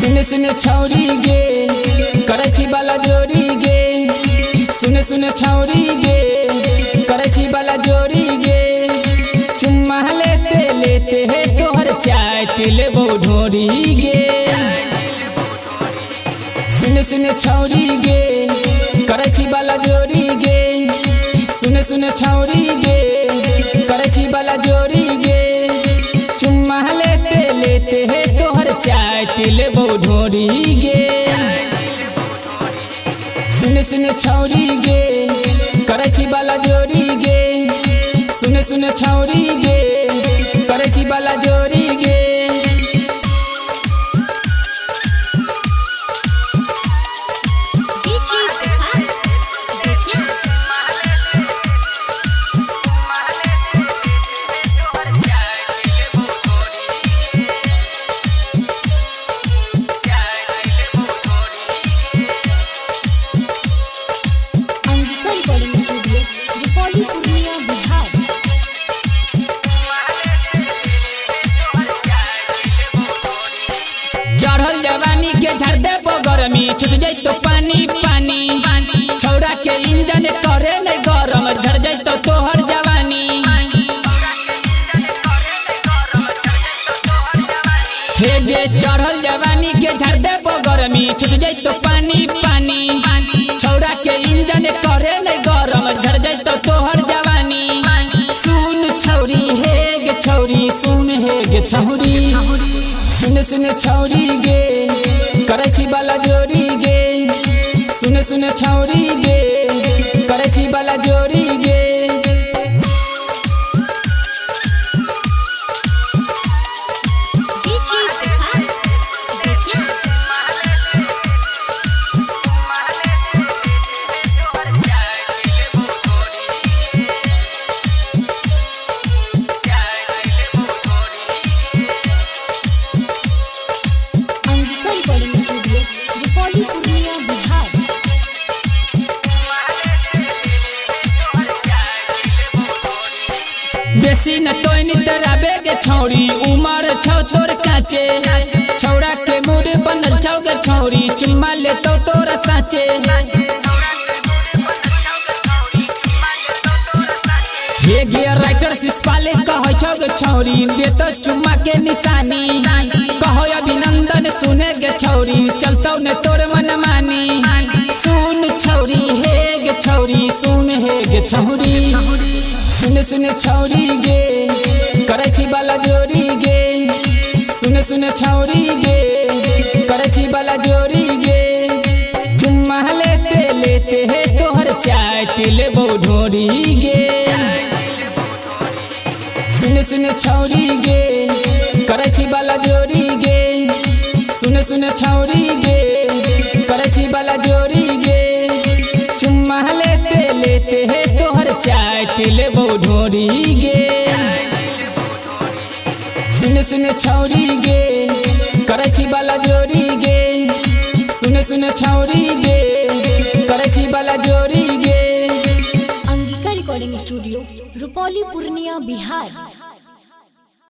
सुने सुने छौरी गे करे छी बाला जोरी गे। सुने सुने छौरी गे करे छी बाला जोरी गे। चुम्मा लेते लेते है तोहर चाट लेबो ढोरी गे। सुने सुने छौरी गे करे छी बाला जोरी गे। सुने सुने छौरी गे करे छी बाला जोरी गे। चुम्मा लेते लेते है तोहर चाट लेबो ढोरी गे। सुने सुने छौरी गे करे छी बाला जोरी गे। सुने सुने छौरी गे करे छी बाला जोरी गे। चढ़ल जवानी के झड़ दे गरमी छूट जाए तो पानी पानी। छौरा के इंजन करे नहीं गरम झड़ जाए तो तोहर जवानी। हे गे चढ़ल जवानी के झड़ दे गरमी छूट जाए तो पानी पानी। छौरा के इंजन करे नहीं गरम झड़ जाए तो तोहर जवानी। सुन छौरी हे गे छौरी सुन हे गे छौरी। सुने सुने छौरी गे करे छी बाला जोरी गे। सुने सुने छौरी गे करे छी बाला जोरी गे। बेसी न तोइन डराबे गे छौरी उमर छौ तोर काचे। छौरा के मूड बनल छौ गे छौरी चुम्मा ले तो तोरा साचे। हे गे राइटर सिस्पाले कहै छौ गे छौरी दे तो चुम्मा के निशानी। कहो अभिनंदन सुने गे छौरी चलतौ ने तोर मन मानी। सुन छौरी हे गे छौरी सुन हे गे छौरी। सुने सुने छौरी गे करे छी बाला जोरी गे। सुने सुने छौरी गे करे छी बाला जोरी गे। चुम्मा लेते लेते है तोहर चाट लेबो ढोरी गे। सुने सुने छौरी गे करे छी बाला जोरी गे। सुने सुने छौरी गे करे छी बाला जोरी गे। चुम्मा लेते लेते है तोहर चाट लेबो ढोरी गे। सुने सुने छौरी गे करे छी बाला जोरी गे। सुने सुने छौरी गे करे छी बाला जोरी गे। Angika recording studio Rupauli Purnia Bihar.